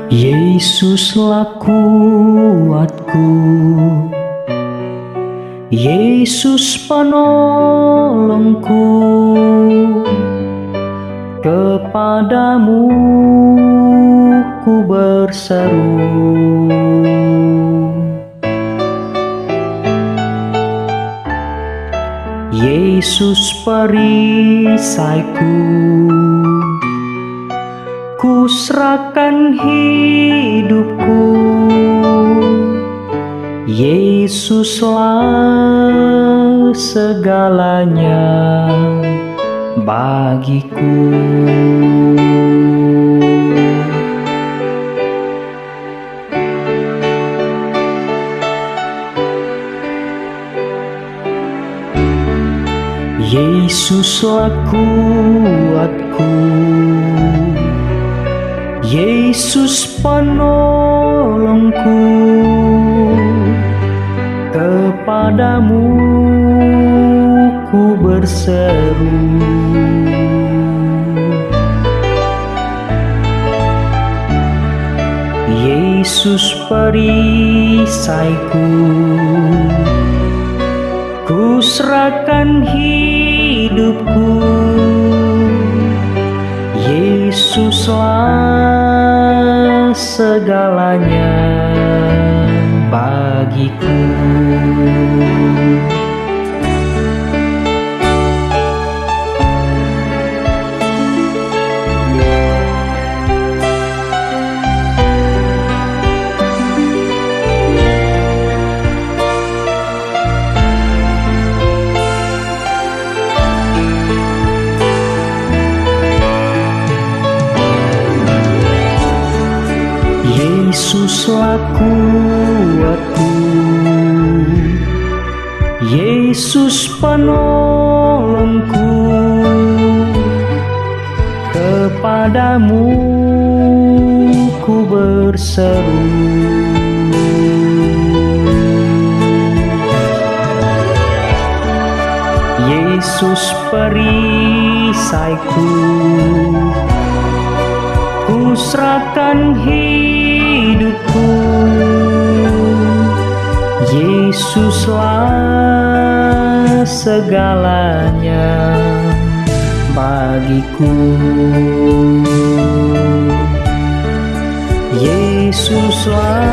Yesuslah kuatku, Yesus penolongku, kepadamu ku berseru. Yesus perisaiku, ku serahkan hidupku. Yesuslah segalanya bagiku. Yesuslah kuatku, Yesus penolongku, kepadamu ku berseru. Yesus perisaiku, ku serahkan hidupku. Yesuslah segalanya bagiku. Yesuslah kuatku, Yesus penolongku, kepadamu ku berseru. Yesus perisaiku, ku serahkan hidupku. Yesuslah segalanya bagiku. Yesuslah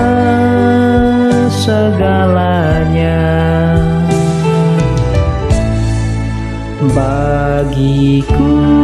segalanya bagiku.